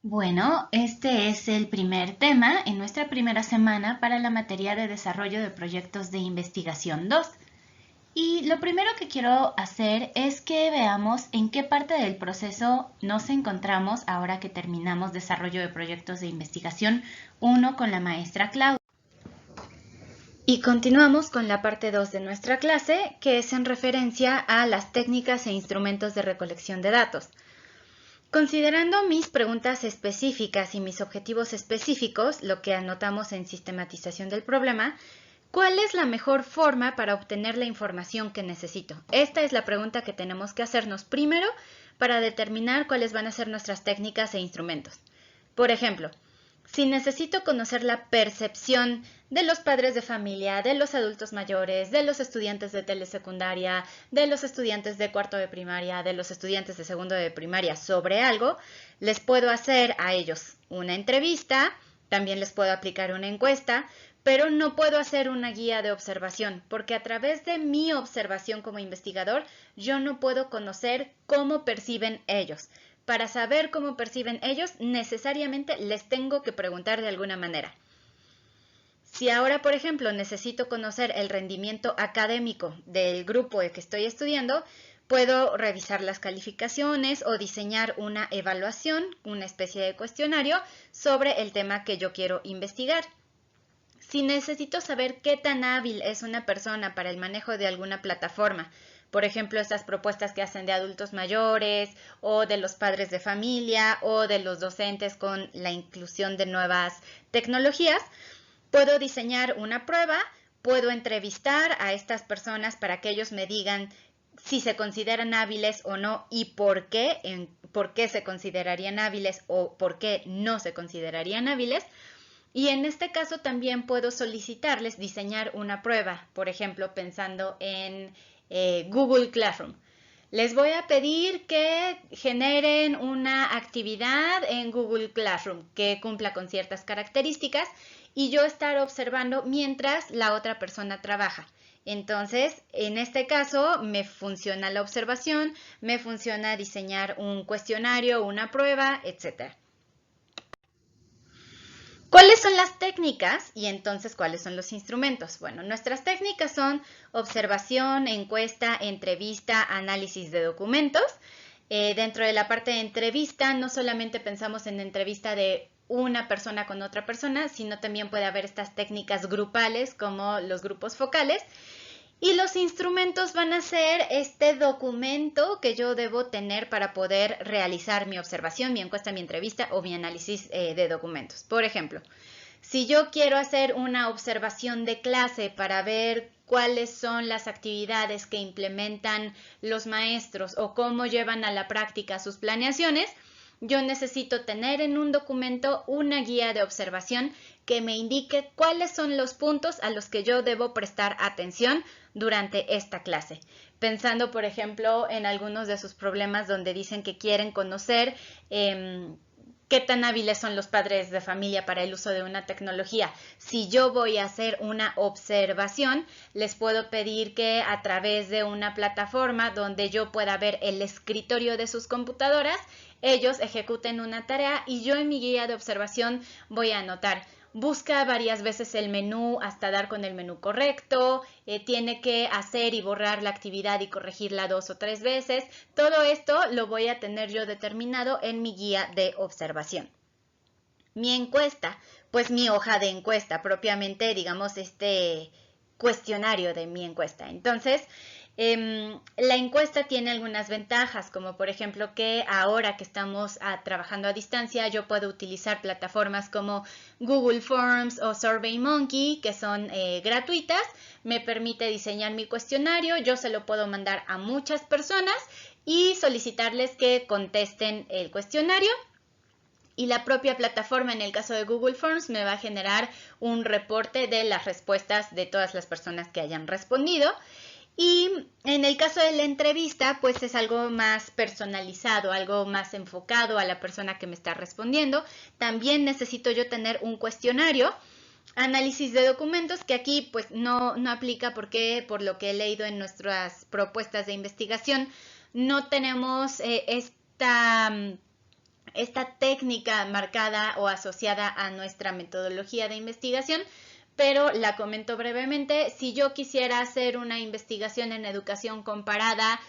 Bueno, este es el primer tema en nuestra primera semana para la materia de desarrollo de proyectos de investigación 2. Y lo primero que quiero hacer es que veamos en qué parte del proceso nos encontramos ahora que terminamos desarrollo de proyectos de investigación 1 con la maestra Claudia. Y continuamos con la parte 2 de nuestra clase, que es en referencia a las técnicas e instrumentos de recolección de datos. Considerando mis preguntas específicas y mis objetivos específicos, lo que anotamos en sistematización del problema, ¿cuál es la mejor forma para obtener la información que necesito? Esta es la pregunta que tenemos que hacernos primero para determinar cuáles van a ser nuestras técnicas e instrumentos. Por ejemplo, si necesito conocer la percepción de los padres de familia, de los adultos mayores, de los estudiantes de telesecundaria, de los estudiantes de cuarto de primaria, de los estudiantes de segundo de primaria sobre algo, les puedo hacer a ellos una entrevista, también les puedo aplicar una encuesta, pero no puedo hacer una guía de observación, porque a través de mi observación como investigador, yo no puedo conocer cómo perciben ellos. Para saber cómo perciben ellos, necesariamente les tengo que preguntar de alguna manera. Si ahora, por ejemplo, necesito conocer el rendimiento académico del grupo que estoy estudiando, puedo revisar las calificaciones o diseñar una evaluación, una especie de cuestionario sobre el tema que yo quiero investigar. Si necesito saber qué tan hábil es una persona para el manejo de alguna plataforma, por ejemplo, estas propuestas que hacen de adultos mayores o de los padres de familia o de los docentes con la inclusión de nuevas tecnologías, puedo diseñar una prueba, puedo entrevistar a estas personas para que ellos me digan si se consideran hábiles o no y por qué se considerarían hábiles o por qué no se considerarían hábiles. Y en este caso también puedo solicitarles diseñar una prueba, por ejemplo, pensando en Google Classroom. Les voy a pedir que generen una actividad en Google Classroom que cumpla con ciertas características y yo estar observando mientras la otra persona trabaja. Entonces, en este caso, me funciona la observación, me funciona diseñar un cuestionario, una prueba, etc. ¿Cuáles son las técnicas y entonces cuáles son los instrumentos? Bueno, nuestras técnicas son observación, encuesta, entrevista, análisis de documentos. Dentro de la parte de entrevista, no solamente pensamos en entrevista de una persona con otra persona, sino también puede haber estas técnicas grupales como los grupos focales. Y los instrumentos van a ser este documento que yo debo tener para poder realizar mi observación, mi encuesta, mi entrevista o mi análisis de documentos. Por ejemplo, si yo quiero hacer una observación de clase para ver cuáles son las actividades que implementan los maestros o cómo llevan a la práctica sus planeaciones, yo necesito tener en un documento una guía de observación que me indique cuáles son los puntos a los que yo debo prestar atención durante esta clase. Pensando, por ejemplo, en algunos de sus problemas donde dicen que quieren conocer qué tan hábiles son los padres de familia para el uso de una tecnología. Si yo voy a hacer una observación, les puedo pedir que a través de una plataforma donde yo pueda ver el escritorio de sus computadoras, ellos ejecuten una tarea y yo en mi guía de observación voy a anotar. Busca varias veces el menú hasta dar con el menú correcto, tiene que hacer y borrar la actividad y corregirla 2 o 3 veces. Todo esto lo voy a tener yo determinado en mi guía de observación. Mi encuesta, pues mi hoja de encuesta, propiamente, digamos, este cuestionario de mi encuesta. Entonces, la encuesta tiene algunas ventajas, como por ejemplo que ahora que estamos trabajando a distancia, yo puedo utilizar plataformas como Google Forms o SurveyMonkey, que son gratuitas, me permite diseñar mi cuestionario, yo se lo puedo mandar a muchas personas y solicitarles que contesten el cuestionario. Y la propia plataforma, en el caso de Google Forms, me va a generar un reporte de las respuestas de todas las personas que hayan respondido. Y en el caso de la entrevista, pues es algo más personalizado, algo más enfocado a la persona que me está respondiendo. También necesito yo tener un cuestionario, análisis de documentos, que aquí pues no aplica porque por lo que he leído en nuestras propuestas de investigación, no tenemos esta técnica marcada o asociada a nuestra metodología de investigación, pero la comento brevemente. Si yo quisiera hacer una investigación en educación comparada,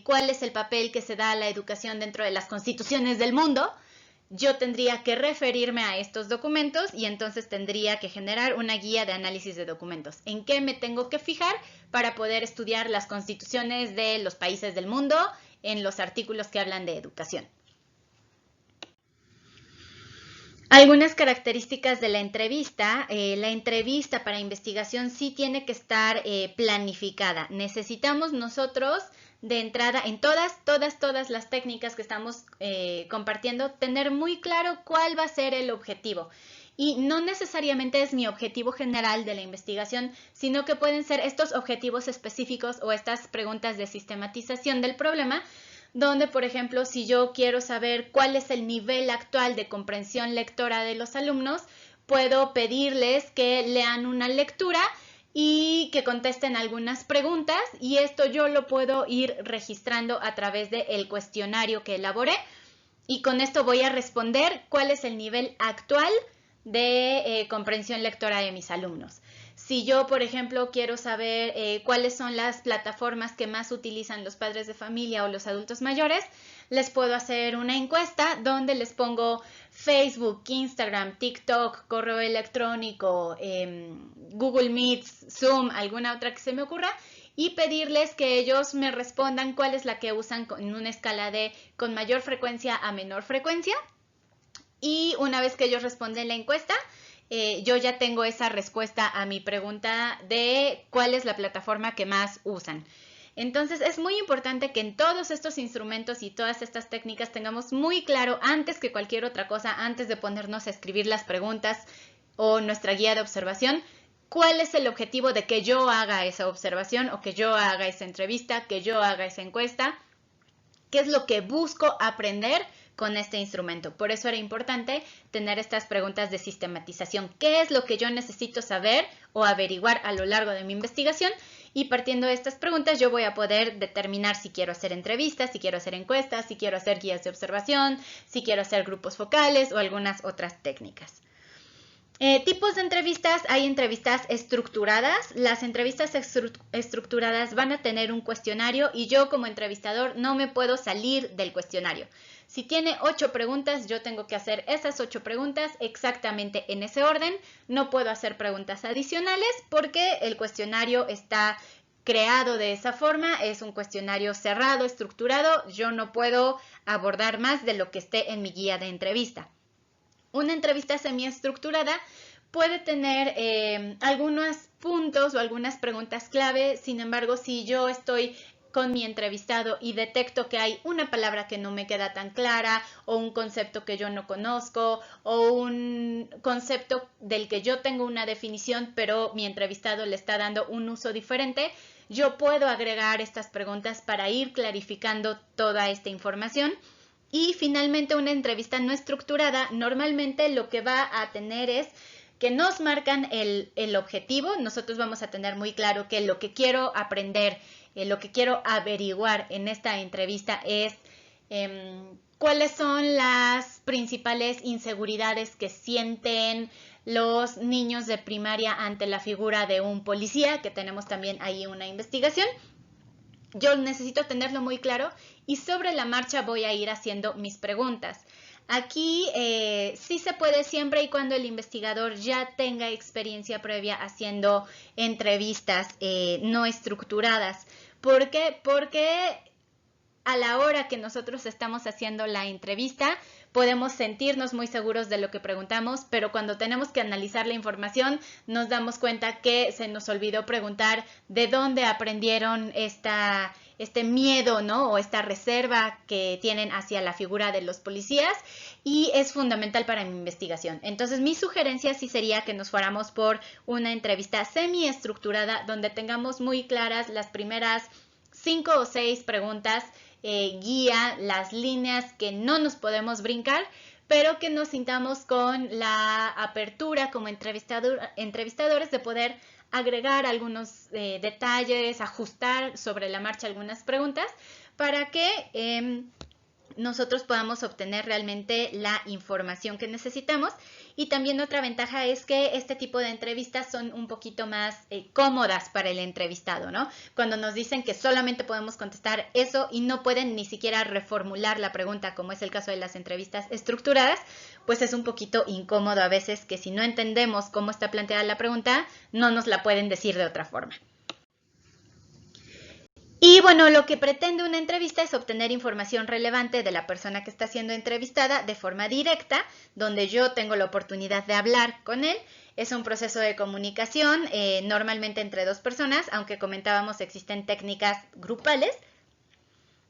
¿cuál es el papel que se da a la educación dentro de las constituciones del mundo? Yo tendría que referirme a estos documentos y entonces tendría que generar una guía de análisis de documentos. ¿En qué me tengo que fijar para poder estudiar las constituciones de los países del mundo en los artículos que hablan de educación? Algunas características de la entrevista. La entrevista para investigación sí tiene que estar planificada. Necesitamos nosotros de entrada en todas las técnicas que estamos compartiendo, tener muy claro cuál va a ser el objetivo. Y no necesariamente es mi objetivo general de la investigación, sino que pueden ser estos objetivos específicos o estas preguntas de sistematización del problema, donde, por ejemplo, si yo quiero saber cuál es el nivel actual de comprensión lectora de los alumnos, puedo pedirles que lean una lectura y que contesten algunas preguntas, y esto yo lo puedo ir registrando a través del cuestionario que elaboré, y con esto voy a responder cuál es el nivel actual de comprensión lectora de mis alumnos. Si yo, por ejemplo, quiero saber cuáles son las plataformas que más utilizan los padres de familia o los adultos mayores, les puedo hacer una encuesta donde les pongo Facebook, Instagram, TikTok, correo electrónico, Google Meets, Zoom, alguna otra que se me ocurra, y pedirles que ellos me respondan cuál es la que usan en una escala de con mayor frecuencia a menor frecuencia. Y una vez que ellos responden la encuesta, yo ya tengo esa respuesta a mi pregunta de cuál es la plataforma que más usan. Entonces es muy importante que en todos estos instrumentos y todas estas técnicas tengamos muy claro, antes que cualquier otra cosa, antes de ponernos a escribir las preguntas o nuestra guía de observación, cuál es el objetivo de que yo haga esa observación o que yo haga esa entrevista, que yo haga esa encuesta, qué es lo que busco aprender con este instrumento. Por eso era importante tener estas preguntas de sistematización. ¿Qué es lo que yo necesito saber o averiguar a lo largo de mi investigación? Y partiendo de estas preguntas yo voy a poder determinar si quiero hacer entrevistas, si quiero hacer encuestas, si quiero hacer guías de observación, si quiero hacer grupos focales o algunas otras técnicas. Tipos de entrevistas. Hay entrevistas estructuradas. Las entrevistas estructuradas van a tener un cuestionario y yo como entrevistador no me puedo salir del cuestionario. Si tiene 8 preguntas, yo tengo que hacer esas 8 preguntas exactamente en ese orden. No puedo hacer preguntas adicionales porque el cuestionario está creado de esa forma. Es un cuestionario cerrado, estructurado. Yo no puedo abordar más de lo que esté en mi guía de entrevista. Una entrevista semiestructurada puede tener algunos puntos o algunas preguntas clave. Sin embargo, si yo estoy con mi entrevistado y detecto que hay una palabra que no me queda tan clara o un concepto que yo no conozco o un concepto del que yo tengo una definición pero mi entrevistado le está dando un uso diferente, yo puedo agregar estas preguntas para ir clarificando toda esta información. Y finalmente, una entrevista no estructurada normalmente lo que va a tener es que nos marcan el objetivo. Nosotros vamos a tener muy claro que lo que quiero aprender, lo que quiero averiguar en esta entrevista es cuáles son las principales inseguridades que sienten los niños de primaria ante la figura de un policía, que tenemos también ahí una investigación. Yo necesito tenerlo muy claro y sobre la marcha voy a ir haciendo mis preguntas. Aquí sí se puede siempre y cuando el investigador ya tenga experiencia previa haciendo entrevistas no estructuradas. ¿Por qué? Porque a la hora que nosotros estamos haciendo la entrevista podemos sentirnos muy seguros de lo que preguntamos, pero cuando tenemos que analizar la información nos damos cuenta que se nos olvidó preguntar de dónde aprendieron este miedo, ¿no? O esta reserva que tienen hacia la figura de los policías, y es fundamental para mi investigación. Entonces mi sugerencia sí sería que nos fuéramos por una entrevista semiestructurada donde tengamos muy claras las primeras 5 o 6 preguntas, guía, las líneas que no nos podemos brincar, pero que nos sintamos con la apertura como entrevistadores de poder agregar algunos detalles, ajustar sobre la marcha algunas preguntas para que nosotros podamos obtener realmente la información que necesitamos. Y también otra ventaja es que este tipo de entrevistas son un poquito más cómodas para el entrevistado, ¿no? Cuando nos dicen que solamente podemos contestar eso y no pueden ni siquiera reformular la pregunta, como es el caso de las entrevistas estructuradas, pues es un poquito incómodo a veces que si no entendemos cómo está planteada la pregunta, no nos la pueden decir de otra forma. Y bueno, lo que pretende una entrevista es obtener información relevante de la persona que está siendo entrevistada de forma directa, donde yo tengo la oportunidad de hablar con él. Es un proceso de comunicación, normalmente entre dos personas, aunque comentábamos existen técnicas grupales.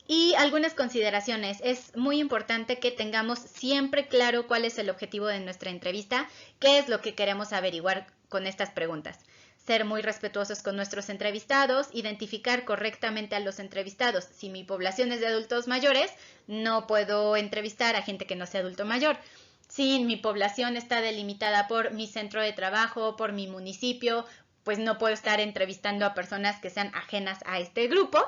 Y algunas consideraciones. Es muy importante que tengamos siempre claro cuál es el objetivo de nuestra entrevista, qué es lo que queremos averiguar con estas preguntas. Ser muy respetuosos con nuestros entrevistados, identificar correctamente a los entrevistados. Si mi población es de adultos mayores, no puedo entrevistar a gente que no sea adulto mayor. Si mi población está delimitada por mi centro de trabajo, por mi municipio, pues no puedo estar entrevistando a personas que sean ajenas a este grupo.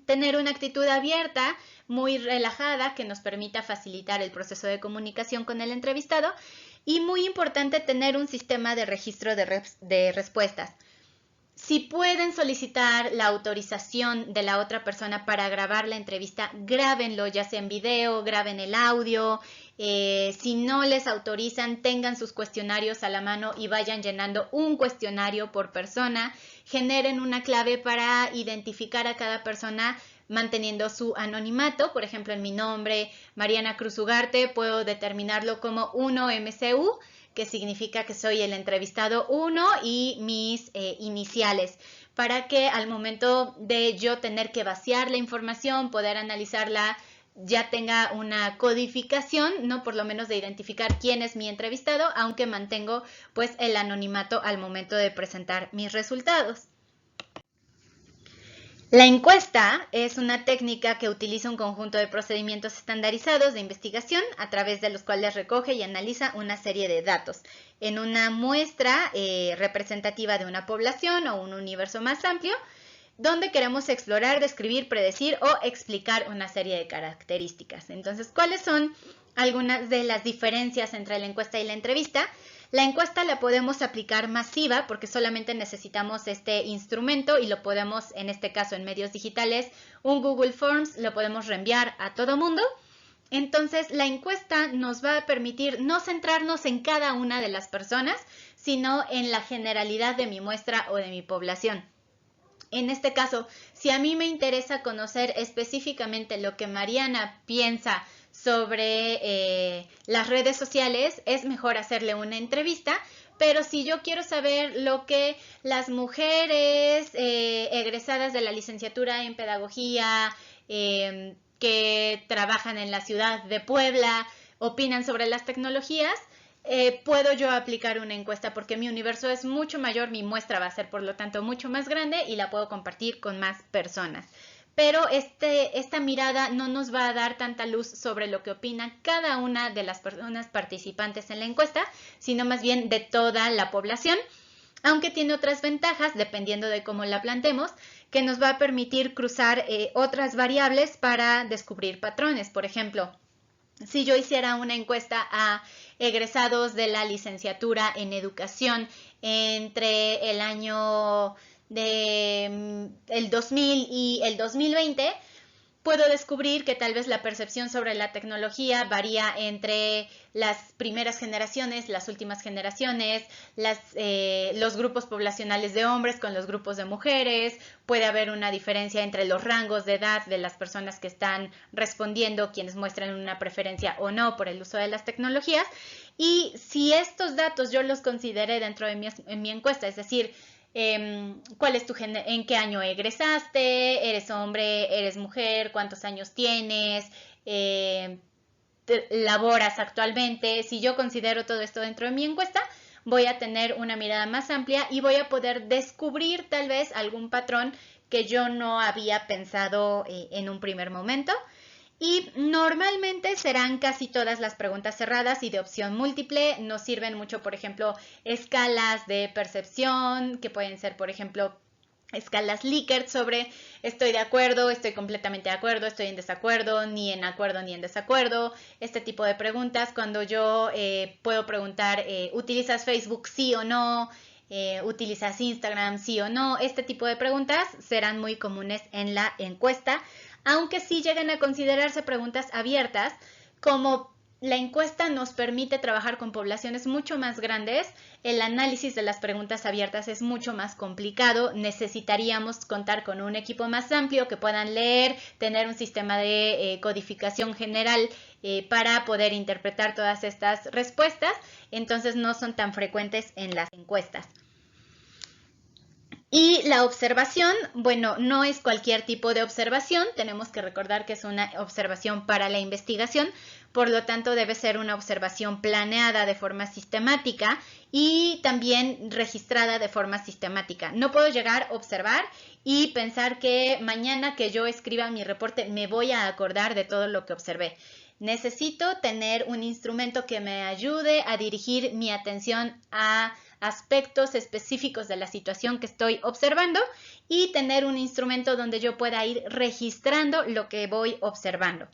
Tener una actitud abierta, muy relajada, que nos permita facilitar el proceso de comunicación con el entrevistado. Y muy importante tener un sistema de registro de respuestas. Si pueden solicitar la autorización de la otra persona para grabar la entrevista, grábenlo, ya sea en video, graben el audio. Si no les autorizan, tengan sus cuestionarios a la mano y vayan llenando un cuestionario por persona. Generen una clave para identificar a cada persona manteniendo su anonimato. Por ejemplo, en mi nombre, Mariana Cruz Ugarte, puedo determinarlo como 1MCU, que significa que soy el entrevistado 1 y mis iniciales, para que al momento de yo tener que vaciar la información, poder analizarla, ya tenga una codificación, ¿no? Por lo menos de identificar quién es mi entrevistado, aunque mantengo pues el anonimato al momento de presentar mis resultados. La encuesta es una técnica que utiliza un conjunto de procedimientos estandarizados de investigación a través de los cuales recoge y analiza una serie de datos en una muestra representativa de una población o un universo más amplio, donde queremos explorar, describir, predecir o explicar una serie de características. Entonces, ¿cuáles son algunas de las diferencias entre la encuesta y la entrevista? La encuesta la podemos aplicar masiva porque solamente necesitamos este instrumento y lo podemos, en este caso en medios digitales, un Google Forms, lo podemos reenviar a todo mundo. Entonces, la encuesta nos va a permitir no centrarnos en cada una de las personas, sino en la generalidad de mi muestra o de mi población. En este caso, si a mí me interesa conocer específicamente lo que Mariana piensa sobre las redes sociales, es mejor hacerle una entrevista. Pero si yo quiero saber lo que las mujeres egresadas de la licenciatura en pedagogía que trabajan en la ciudad de Puebla opinan sobre las tecnologías, puedo yo aplicar una encuesta porque mi universo es mucho mayor, mi muestra va a ser por lo tanto mucho más grande y la puedo compartir con más personas. Pero esta mirada no nos va a dar tanta luz sobre lo que opina cada una de las personas participantes en la encuesta, sino más bien de toda la población, aunque tiene otras ventajas, dependiendo de cómo la planteemos, que nos va a permitir cruzar otras variables para descubrir patrones. Por ejemplo, si yo hiciera una encuesta a egresados de la licenciatura en educación entre el año el 2000 y el 2020, puedo descubrir que tal vez la percepción sobre la tecnología varía entre las primeras generaciones, las últimas generaciones, los grupos poblacionales de hombres con los grupos de mujeres. Puede haber una diferencia entre los rangos de edad de las personas que están respondiendo, quienes muestran una preferencia o no por el uso de las tecnologías. Y si estos datos yo los consideré dentro de mi encuesta, es decir, ¿cuál es en qué año egresaste? ¿Eres hombre? ¿Eres mujer? ¿Cuántos años tienes? ¿Laboras actualmente? Si yo considero todo esto dentro de mi encuesta, voy a tener una mirada más amplia y voy a poder descubrir tal vez algún patrón que yo no había pensado en un primer momento. Y normalmente serán casi todas las preguntas cerradas y de opción múltiple. Nos sirven mucho, por ejemplo, escalas de percepción, que pueden ser, por ejemplo, escalas Likert sobre estoy de acuerdo, estoy completamente de acuerdo, estoy en desacuerdo, ni en acuerdo ni en desacuerdo. Este tipo de preguntas, cuando yo puedo preguntar, ¿utilizas Facebook sí o no? ¿Utilizas Instagram sí o no? Este tipo de preguntas serán muy comunes en la encuesta, aunque sí lleguen a considerarse preguntas abiertas, como la encuesta nos permite trabajar con poblaciones mucho más grandes. El análisis de las preguntas abiertas es mucho más complicado. Necesitaríamos contar con un equipo más amplio que puedan leer, tener un sistema de codificación general para poder interpretar todas estas respuestas. Entonces no son tan frecuentes en las encuestas. Y la observación, bueno, no es cualquier tipo de observación, tenemos que recordar que es una observación para la investigación, por lo tanto debe ser una observación planeada de forma sistemática y también registrada de forma sistemática. No puedo llegar a observar y pensar que mañana que yo escriba mi reporte me voy a acordar de todo lo que observé. Necesito tener un instrumento que me ayude a dirigir mi atención a aspectos específicos de la situación que estoy observando y tener un instrumento donde yo pueda ir registrando lo que voy observando.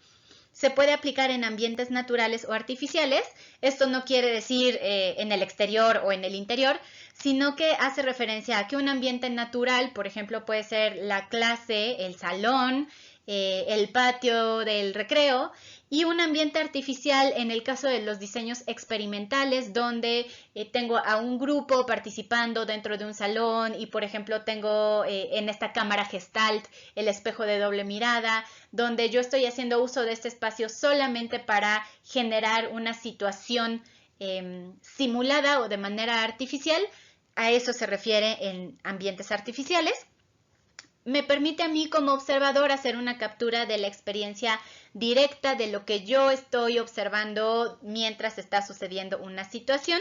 Se puede aplicar en ambientes naturales o artificiales. Esto no quiere decir en el exterior o en el interior, sino que hace referencia a que un ambiente natural, por ejemplo, puede ser la clase, el salón, el patio del recreo, y un ambiente artificial en el caso de los diseños experimentales, donde tengo a un grupo participando dentro de un salón y, por ejemplo, tengo en esta cámara Gestalt el espejo de doble mirada, donde yo estoy haciendo uso de este espacio solamente para generar una situación simulada o de manera artificial. A eso se refiere en ambientes artificiales. Me permite a mí como observador hacer una captura de la experiencia directa de lo que yo estoy observando mientras está sucediendo una situación.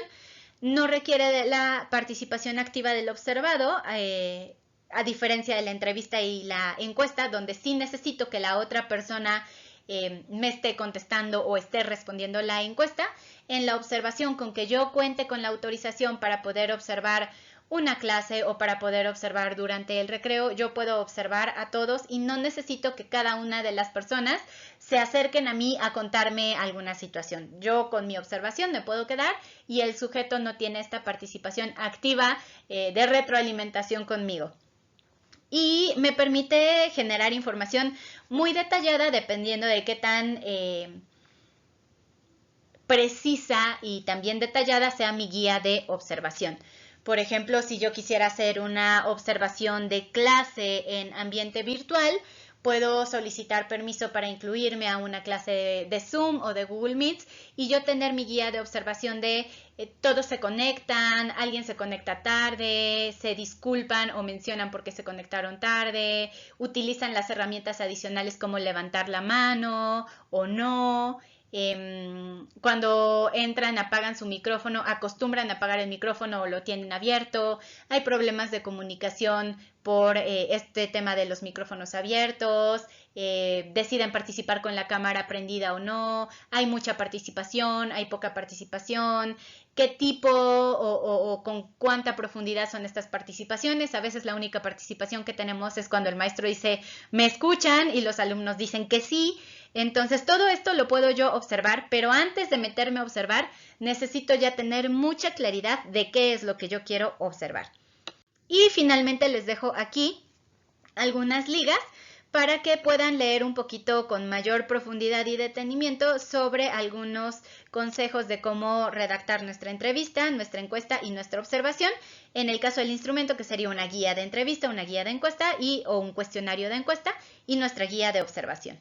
No requiere de la participación activa del observado, a diferencia de la entrevista y la encuesta, donde sí necesito que la otra persona me esté contestando o esté respondiendo la encuesta. En la observación, con que yo cuente con la autorización para poder observar una clase o para poder observar durante el recreo, yo puedo observar a todos y no necesito que cada una de las personas se acerquen a mí a contarme alguna situación. Yo con mi observación me puedo quedar y el sujeto no tiene esta participación activa de retroalimentación conmigo. Y me permite generar información muy detallada dependiendo de qué tan precisa y también detallada sea mi guía de observación. Por ejemplo, si yo quisiera hacer una observación de clase en ambiente virtual, puedo solicitar permiso para incluirme a una clase de Zoom o de Google Meet y yo tener mi guía de observación de todos se conectan, alguien se conecta tarde, se disculpan o mencionan porque se conectaron tarde, utilizan las herramientas adicionales como levantar la mano o no. Cuando entran apagan su micrófono, acostumbran a apagar el micrófono o lo tienen abierto, hay problemas de comunicación por este tema de los micrófonos abiertos, deciden participar con la cámara prendida o no, hay mucha participación, hay poca participación, qué tipo o con cuánta profundidad son estas participaciones. A veces la única participación que tenemos es cuando el maestro dice me escuchan y los alumnos dicen que sí. Entonces todo esto lo puedo yo observar, pero antes de meterme a observar necesito ya tener mucha claridad de qué es lo que yo quiero observar. Y finalmente les dejo aquí algunas ligas para que puedan leer un poquito con mayor profundidad y detenimiento sobre algunos consejos de cómo redactar nuestra entrevista, nuestra encuesta y nuestra observación. En el caso del instrumento, que sería una guía de entrevista, una guía de encuesta o un cuestionario de encuesta y nuestra guía de observación.